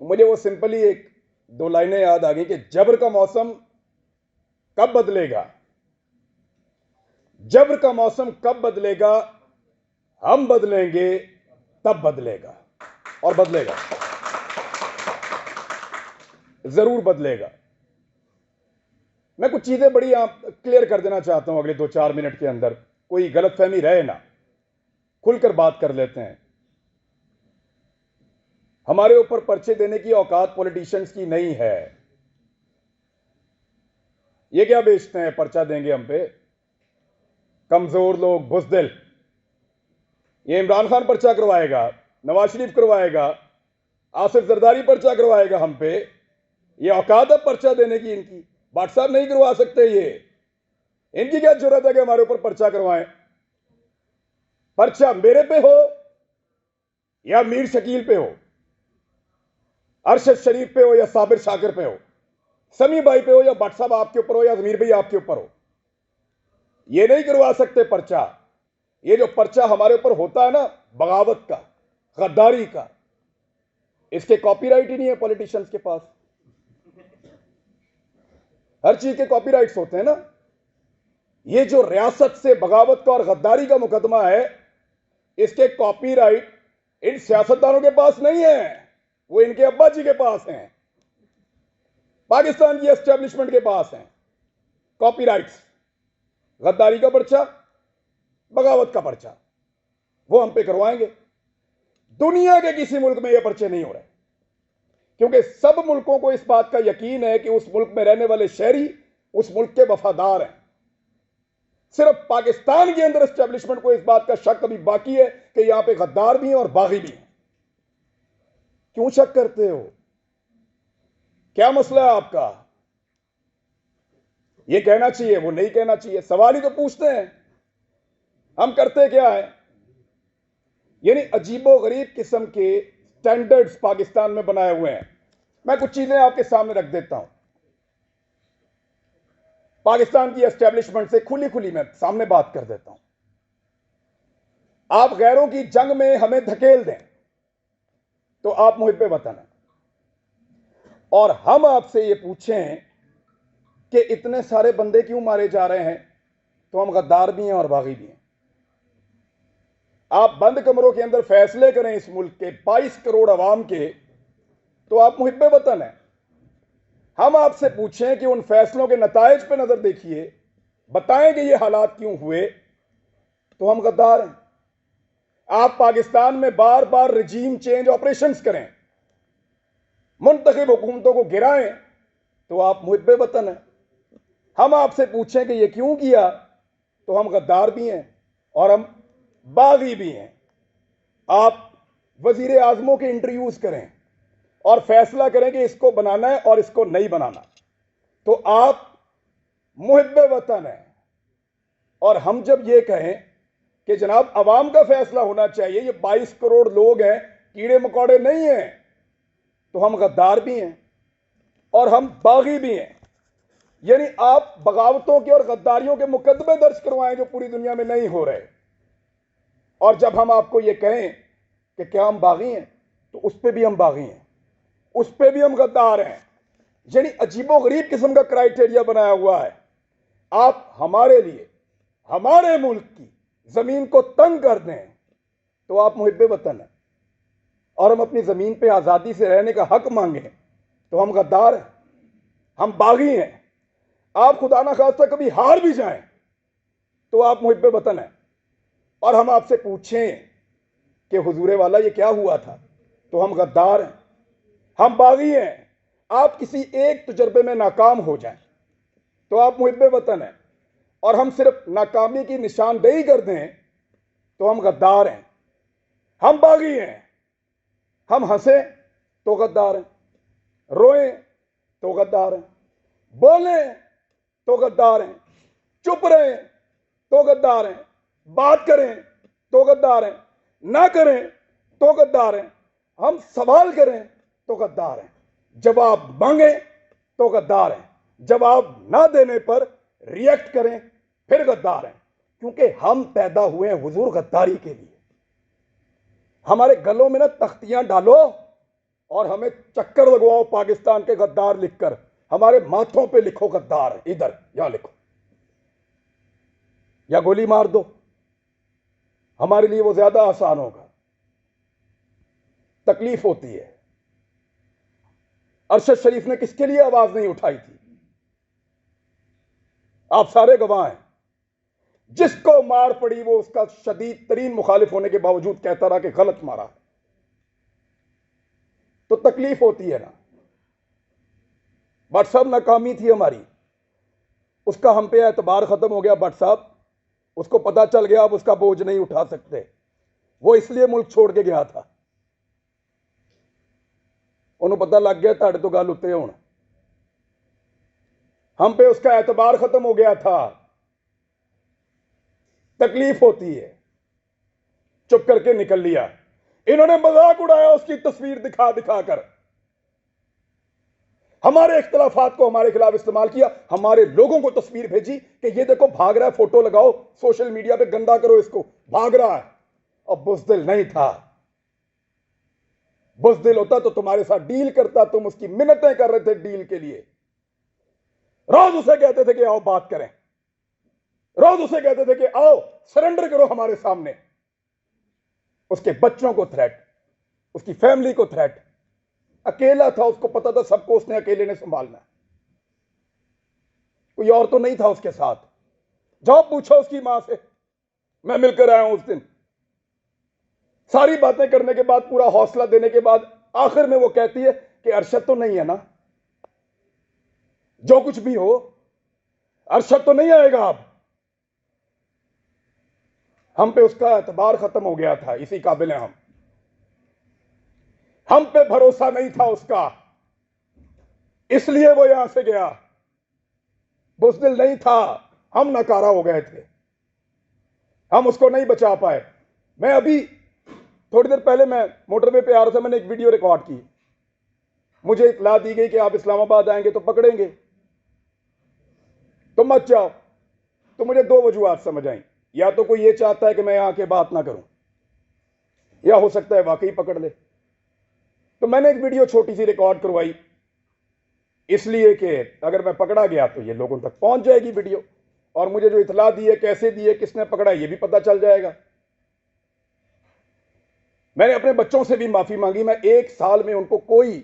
मुझे वो सिंपली एक दो लाइनें याद आ गई कि जबर का मौसम कब बदलेगा, जबर का मौसम कब बदलेगा, हम बदलेंगे तब बदलेगा, और बदलेगा, जरूर बदलेगा। मैं कुछ चीजें बड़ी आप क्लियर कर देना चाहता हूं अगले 2-4 मिनट के अंदर, कोई गलतफहमी रहे ना, खुलकर बात कर लेते हैं। हमारे ऊपर पर्चे देने की औकात पॉलिटिशियंस की नहीं है। ये क्या बेचते हैं, पर्चा देंगे हम पे, कमजोर लोग, बुजदिल। ये इमरान खान पर्चा करवाएगा, नवाज शरीफ करवाएगा, आसिफ जरदारी पर्चा करवाएगा हम पे। ये औकात है पर्चा देने की इनकी? भाट साहब नहीं करवा सकते ये। इनकी क्या जरूरत है कि हमारे ऊपर पर्चा करवाएं? पर्चा मेरे पे हो या मीर शकील पे हो, अरशद शरीफ पे हो या साबिर शाकिर पे हो, समी भाई पे हो या भट्ट साहब आपके ऊपर हो या जमीर भाई आपके ऊपर हो, ये नहीं करवा सकते पर्चा। ये जो पर्चा हमारे ऊपर होता है ना, बगावत का, गद्दारी का, इसके कॉपीराइट ही नहीं है पॉलिटिशियंस के पास। हर चीज के कॉपीराइट्स होते हैं ना। ये जो रियासत से बगावत का और गद्दारी का मुकदमा है, इसके कॉपीराइट इन सियासतदानों के पास नहीं है, वो इनके अब्बा जी के पास हैं, पाकिस्तान की एस्टेब्लिशमेंट के पास हैं कॉपीराइट्स। गद्दारी का पर्चा, बगावत का पर्चा, वो हम पे करवाएंगे। दुनिया के किसी मुल्क में ये पर्चे नहीं हो रहे, क्योंकि सब मुल्कों को इस बात का यकीन है कि उस मुल्क में रहने वाले शहरी उस मुल्क के वफादार हैं। सिर्फ पाकिस्तान के अंदर एस्टेब्लिशमेंट को इस बात का शक अभी बाकी है कि यहां पे गद्दार भी हैं और बागी भी हैं। क्यों शक करते हो? क्या मसला है आपका? ये कहना चाहिए, वो नहीं कहना चाहिए, सवाल ही तो पूछते हैं। हम करते क्या है? यानी अजीबो गरीब किस्म के स्टैंडर्ड्स पाकिस्तान में बनाए हुए हैं। मैं कुछ चीजें आपके सामने रख देता हूं। पाकिस्तान की एस्टेब्लिशमेंट से खुली खुली मैं सामने बात कर देता हूं। आप गैरों की जंग में हमें धकेल दें तो आप मुहिब्बे वतन हैं, और हम आपसे ये पूछें कि इतने सारे बंदे क्यों मारे जा रहे हैं, तो हम गद्दार भी हैं और बागी भी हैं। आप बंद कमरों के अंदर फैसले करें इस मुल्क के 22 करोड़ अवाम के, तो आप मुहिब्बे वतन हैं। हम आपसे पूछें कि उन फैसलों के नतायज पे नजर देखिए, बताएं कि ये हालात क्यों हुए, तो हम गद्दार हैं। आप पाकिस्तान में बार बार रजीम चेंज ऑपरेशंस करें, मुंतखब हुकूमतों को गिराएं, तो आप मुहिब्बे वतन हैं। हम आपसे पूछें कि ये क्यों किया, तो हम गद्दार भी हैं और हम बागी भी हैं। आप वजीर आजमों के इंटरव्यूज करें और फैसला करें कि इसको बनाना है और इसको नहीं बनाना, तो आप मुहिब्बे वतन हैं। और हम जब ये कहें कि जनाब अवाम का फैसला होना चाहिए, ये 22 करोड़ लोग हैं, कीड़े मकोड़े नहीं हैं, तो हम गद्दार भी हैं और हम बागी भी हैं। यानी आप बगावतों के और गद्दारियों के मुकदमे दर्ज करवाएं जो पूरी दुनिया में नहीं हो रहे, और जब हम आपको ये कहें कि क्या हम बागी हैं, तो उस पर भी हम बागी हैं, उस पर भी हम गद्दार हैं। यानी अजीबो गरीब किस्म का क्राइटेरिया बनाया हुआ है। आप हमारे लिए, हमारे मुल्क की जमीन को तंग कर दें, तो आप मुहिब्बे वतन हैं, और हम अपनी जमीन पे आजादी से रहने का हक मांगें, तो हम गद्दार हैं, हम बागी हैं। आप खुदा ना खास्ता कभी हार भी जाएं, तो आप मुहिब्बे वतन हैं। और हम आपसे पूछें कि हुजूरे वाला ये क्या हुआ था, तो हम गद्दार हैं, हम बागी हैं। आप किसी एक तजर्बे में नाकाम हो जाएं, तो आप मुहिब्बे वतन हैं, और हम सिर्फ नाकामी की निशानदेही कर दें, तो हम गद्दार हैं, हम बागी हैं। हम हंसें तो गद्दार हैं, रोएं तो गद्दार हैं, बोलें तो गद्दार हैं, चुप रहें तो गद्दार हैं, बात करें तो गद्दार हैं, ना करें तो गद्दार हैं, हम सवाल करें तो गद्दार हैं, जवाब मांगे तो गद्दार हैं, जवाब ना देने पर रिएक्ट करें फिर गद्दार हैं। क्योंकि हम पैदा हुए हैं हुजूर गद्दारी के लिए। हमारे गलों में ना तख्तियां डालो, और हमें चक्कर लगवाओ पाकिस्तान के गद्दार लिखकर, हमारे माथों पे लिखो गद्दार, इधर यहां लिखो, या गोली मार दो, हमारे लिए वो ज्यादा आसान होगा। तकलीफ होती है। अरशद शरीफ ने किसके लिए आवाज नहीं उठाई थी? आप सारे गवाह हैं। जिसको मार पड़ी वो उसका शदीद तरीन मुखालिफ होने के बावजूद कहता रहा कि गलत मारा। तो तकलीफ होती है ना। भट्ट साहब नाकामी थी हमारी, उसका हम पे एतबार खत्म हो गया। भट्ट साहब, उसको पता चल गया अब उसका बोझ नहीं उठा सकते, वो इसलिए मुल्क छोड़ के गया था। उन्होंने पता लग गया ताड़े तो गल उत्ते हुण, हम पे उसका एतबार खत्म हो गया था। तकलीफ होती है। चुप करके निकल लिया। इन्होंने मजाक उड़ाया उसकी तस्वीर दिखा दिखा कर, हमारे इख्तलाफात को हमारे खिलाफ इस्तेमाल किया, हमारे लोगों को तस्वीर भेजी कि ये देखो भाग रहा है, फोटो लगाओ सोशल मीडिया पे, गंदा करो इसको, भाग रहा है। और बुज़दिल नहीं था। बुज़दिल होता तो तुम्हारे साथ डील करता, तुम उसकी मिन्नतें कर रहे थे डील के लिए। रोज उसे कहते थे कि आओ बात करें, रोज उसे कहते थे कि आओ सरेंडर करो हमारे सामने। उसके बच्चों को थ्रेट, उसकी फैमिली को थ्रेट। अकेला था, उसको पता था सबको उसने अकेले ने संभालना, कोई और तो नहीं था उसके साथ। जाओ पूछो उसकी मां से, मैं मिलकर आया हूं उस दिन। सारी बातें करने के बाद, पूरा हौसला देने के बाद, आखिर में वो कहती है कि अरशद तो नहीं है ना, जो कुछ भी हो अरशद तो नहीं आएगा अब। हम पे उसका एतबार खत्म हो गया था, इसी काबिल हैं हम पे भरोसा नहीं था उसका, इसलिए वो यहां से गया। बुज़दिल नहीं था, हम नकारा हो गए थे, हम उसको नहीं बचा पाए। मैं अभी थोड़ी देर पहले मैं मोटरवे पे आ रहा था, मैंने एक वीडियो रिकॉर्ड की। मुझे इत्तला दी गई कि आप इस्लामाबाद आएंगे तो पकड़ेंगे, तो मत जाओ। तो मुझे दो वजूहात समझ आई, या तो कोई ये चाहता है कि मैं यहां के बात ना करूं, या हो सकता है वाकई पकड़ ले। तो मैंने एक वीडियो छोटी सी रिकॉर्ड करवाई, इसलिए कि अगर मैं पकड़ा गया तो ये लोगों तक पहुंच जाएगी वीडियो, और मुझे जो इत्तला दी है, कैसे दी है, किसने पकड़ा, ये भी पता चल जाएगा। मैंने अपने बच्चों से भी माफी मांगी। मैं एक साल में उनको कोई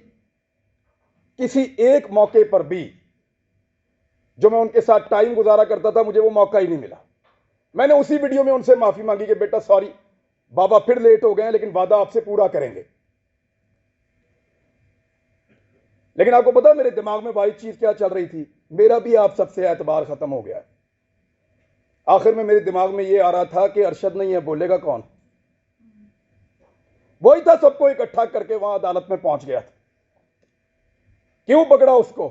किसी एक मौके पर भी जो मैं उनके साथ टाइम गुजारा करता था, मुझे वो मौका ही नहीं मिला। मैंने उसी वीडियो में उनसे माफी मांगी कि बेटा सॉरी, बाबा फिर लेट हो गए, लेकिन वादा आपसे पूरा करेंगे। लेकिन आपको पता मेरे दिमाग में वाही चीज क्या चल रही थी? मेरा भी आप सबसे एतबार खत्म हो गया है। आखिर में मेरे दिमाग में यह आ रहा था कि अरशद नहीं है, बोलेगा कौन? वही था सबको इकट्ठा करके वहां अदालत में पहुंच गया था। क्यों पकड़ा उसको?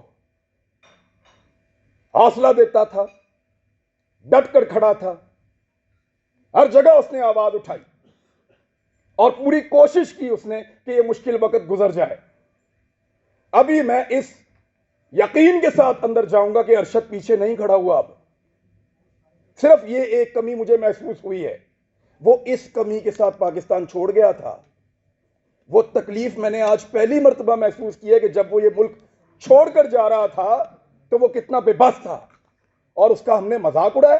हौसला देता था, डट कर खड़ा था, हर जगह उसने आवाज उठाई और पूरी कोशिश की उसने कि यह मुश्किल वक्त गुजर जाए। अभी मैं इस यकीन के साथ अंदर जाऊंगा कि अरशद पीछे नहीं खड़ा हुआ। अब सिर्फ ये एक कमी मुझे महसूस हुई है, वो इस कमी के साथ पाकिस्तान छोड़ गया था। वो तकलीफ मैंने आज पहली मर्तबा महसूस की है कि जब वो ये मुल्क छोड़कर जा रहा था तो वो कितना बेबस था, और उसका हमने मजाक उड़ाया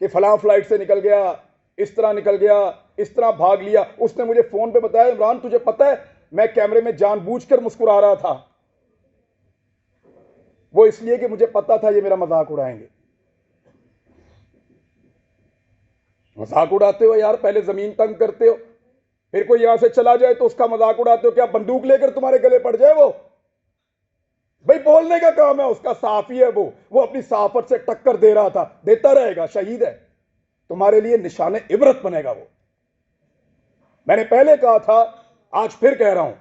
कि फलां फ्लाइट से निकल गया, इस तरह निकल गया, इस तरह भाग लिया। उसने मुझे फोन पे बताया, इमरान तुझे पता है मैं कैमरे में जानबूझकर मुस्कुरा रहा था, वो इसलिए कि मुझे पता था ये मेरा मजाक उड़ाएंगे। मजाक उड़ाते हो यार, पहले जमीन तंग करते हो, फिर कोई यहां से चला जाए तो उसका मजाक उड़ाते हो। क्या बंदूक लेकर तुम्हारे गले पड़ जाए? वो भाई बोलने का काम है उसका, साफी है वो अपनी साफत से टक्कर दे रहा था, देता रहेगा, शहीद है, तुम्हारे लिए निशाने इबरत बनेगा वो। मैंने पहले कहा था, आज फिर कह रहा हूं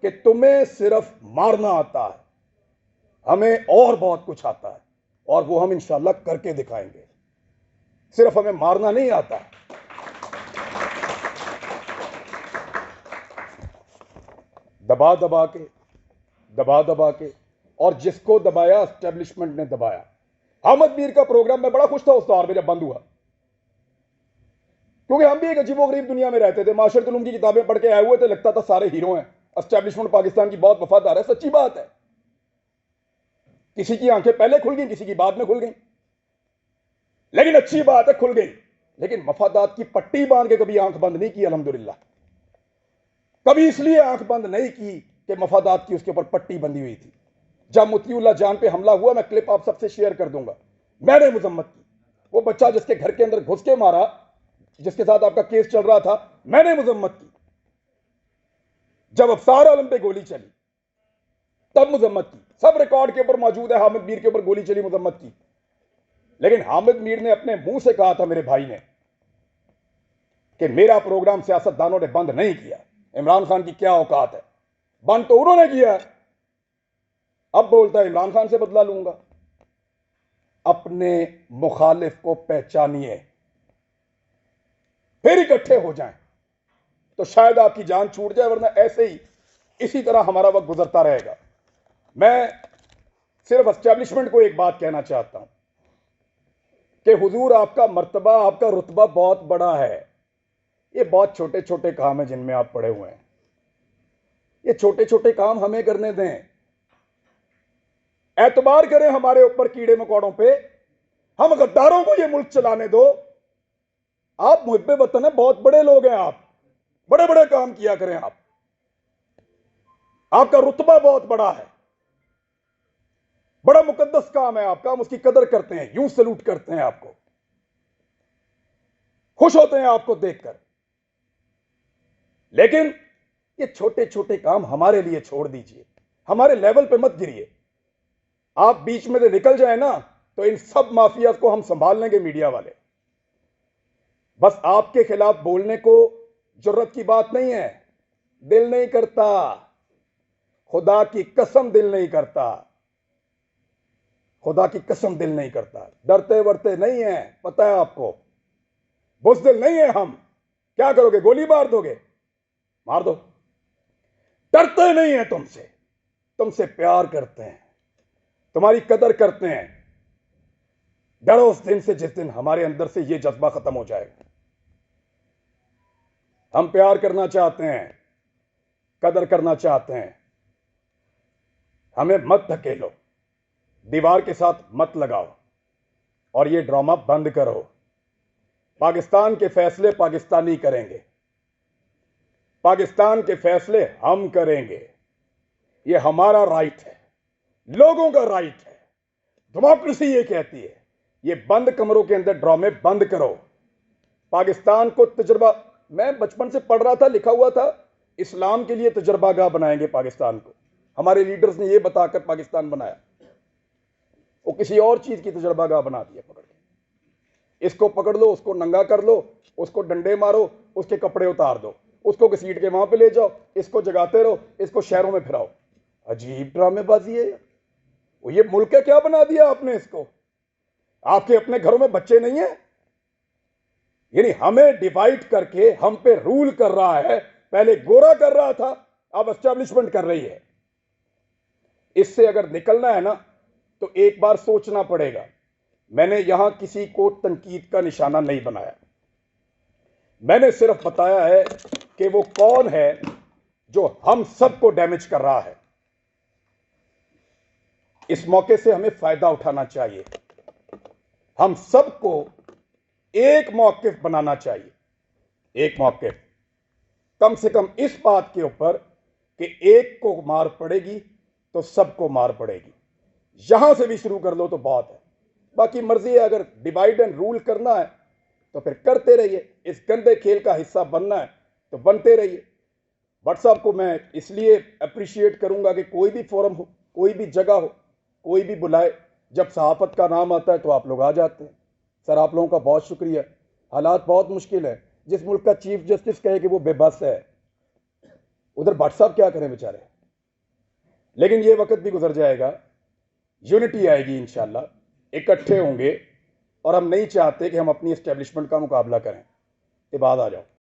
कि तुम्हें सिर्फ मारना आता है, हमें और बहुत कुछ आता है, और वो हम इंशाल्लाह करके दिखाएंगे। सिर्फ हमें मारना नहीं आता। दबा दबा के और जिसको दबाया एस्टेब्लिशमेंट ने दबाया। अहमद मीर का प्रोग्राम में बड़ा खुश था उस दौर में जब बंद हुआ, क्योंकि हम भी एक अजीबोगरीब दुनिया में रहते थे। माशरत उलूम की किताबें पढ़ के आए हुए थे, लगता था सारे हीरो हैं, एस्टैब्लिशमेंट पाकिस्तान की बहुत वफादार है, सच्ची बात है। किसी की आंखें पहले खुल गई, किसी की बाद में खुल गई, लेकिन अच्छी बात है खुल गई। लेकिन मफादात की पट्टी बांध के कभी आंख बंद नहीं की, अल्हम्दुलिल्लाह। कभी इसलिए आंख बंद नहीं की कि मफादात की उसके ऊपर पट्टी बंधी हुई थी। जब मुतीउल्लाह जान पे हमला हुआ, मैं क्लिप आप सबसे शेयर कर दूंगा, मैंने मजम्मत की। वो बच्चा जिसके घर के अंदर घुस के मारा, जिसके साथ आपका केस चल रहा था, मैंने मजम्मत की। जब अफसार आलम पे गोली चली तब मजम्मत की। सब रिकॉर्ड के ऊपर मौजूद है, हामिद मीर के ऊपर गोली चली, मजम्मत की। लेकिन हामिद मीर ने अपने मुंह से कहा था, मेरे भाई ने, कि मेरा प्रोग्राम सियासतदानों ने बंद नहीं किया। इमरान खान की क्या औकात है, बंद तो उन्होंने किया। अब बोलता है इमरान खान से बदला लूंगा। अपने मुखालिफ को पहचानिए, फिर इकट्ठे हो जाएं, तो शायद आपकी जान छूट जाए, वरना ऐसे ही इसी तरह हमारा वक्त गुजरता रहेगा। मैं सिर्फ एस्टैब्लिशमेंट को एक बात कहना चाहता हूं कि हुजूर, आपका मर्तबा, आपका रुतबा बहुत बड़ा है। ये बहुत छोटे छोटे काम हैं जिनमें आप पड़े हुए हैं। ये छोटे छोटे काम हमें करने दें। एतबार करें हमारे ऊपर कीड़े मकोड़ों पे, हम गद्दारों को ये मुल्क चलाने दो। आप मुहिब्बे वतन है, बहुत बड़े लोग हैं आप, बड़े बड़े काम किया करें आप। आपका रुतबा बहुत बड़ा है, बड़ा मुकद्दस काम है आपका, हम उसकी कदर करते हैं, यूं सलूट करते हैं आपको, खुश होते हैं आपको देखकर। लेकिन ये छोटे छोटे काम हमारे लिए छोड़ दीजिए, हमारे लेवल पे मत गिरिए। आप बीच में से निकल जाए ना, तो इन सब माफिया को हम संभाल लेंगे, मीडिया वाले। बस आपके खिलाफ बोलने को जरूरत की बात नहीं है, दिल नहीं करता, खुदा की कसम दिल नहीं करता, खुदा की कसम दिल नहीं करता। डरते वरते नहीं है, पता है आपको, बुज़दिल नहीं है हम। क्या करोगे, गोली मार दोगे, मार दो। डरते नहीं है तुमसे, तुमसे प्यार करते हैं, तुम्हारी कदर करते हैं। डरो उस दिन से जिस दिन हमारे अंदर से यह जज्बा खत्म हो जाएगा। हम प्यार करना चाहते हैं, कदर करना चाहते हैं। हमें मत धकेलो, दीवार के साथ मत लगाओ, और ये ड्रामा बंद करो। पाकिस्तान के फैसले पाकिस्तानी करेंगे, पाकिस्तान के फैसले हम करेंगे। ये हमारा राइट है, लोगों का राइट है, डेमोक्रेसी ये कहती है। ये बंद कमरों के अंदर ड्रामे बंद करो। पाकिस्तान को तजुर्बा, मैं बचपन से पढ़ रहा था, लिखा हुआ था, इस्लाम के लिए तजुर्बागाह बनाएंगे पाकिस्तान को। हमारे लीडर्स ने ये बताकर पाकिस्तान बनाया, वो किसी और चीज की तजुर्बागाह बना दिया। पकड़ के इसको पकड़ लो, उसको नंगा कर लो, उसको डंडे मारो, उसके कपड़े उतार दो, उसको घसीट के वहां पे ले जाओ, इसको जगाते रहो, इसको शहरों में फिराओ। अजीब ड्रामेबाजी है। वो ये मुल्क का क्या बना दिया आपने इसको? आपके अपने घरों में बच्चे नहीं है? यानी हमें डिवाइड करके हम पे रूल कर रहा है। पहले गोरा कर रहा था, अब एस्टैब्लिशमेंट कर रही है। इससे अगर निकलना है ना, तो एक बार सोचना पड़ेगा। मैंने यहां किसी को तनकीद का निशाना नहीं बनाया, मैंने सिर्फ बताया है कि वो कौन है जो हम सबको डैमेज कर रहा है। इस मौके से हमें फायदा उठाना चाहिए, हम सबको एक मौकिफ बनाना चाहिए। एक मौकिफ कम से कम इस बात के ऊपर कि एक को मार पड़ेगी तो सबको मार पड़ेगी। यहां से भी शुरू कर लो तो बहुत है। बाकी मर्जी है, अगर डिवाइड एंड रूल करना है तो फिर करते रहिए। इस गंदे खेल का हिस्सा बनना है तो बनते रहिए। व्हाट्सएप को मैं इसलिए अप्रिशिएट करूंगा कि कोई भी फोरम हो, कोई भी जगह हो, कोई भी बुलाए, जब सहाफत का नाम आता है तो आप लोग आ जाते हैं। सर, आप लोगों का बहुत शुक्रिया। हालात बहुत मुश्किल है। जिस मुल्क का चीफ जस्टिस कहे कि वो बेबस है, उधर व्हाट्सएप क्या करें बेचारे। लेकिन ये वक्त भी गुजर जाएगा, यूनिटी आएगी इंशाल्लाह, इकट्ठे होंगे। और हम नहीं चाहते कि हम अपनी एस्टेब्लिशमेंट का मुकाबला करें। इबाद आ जाओ।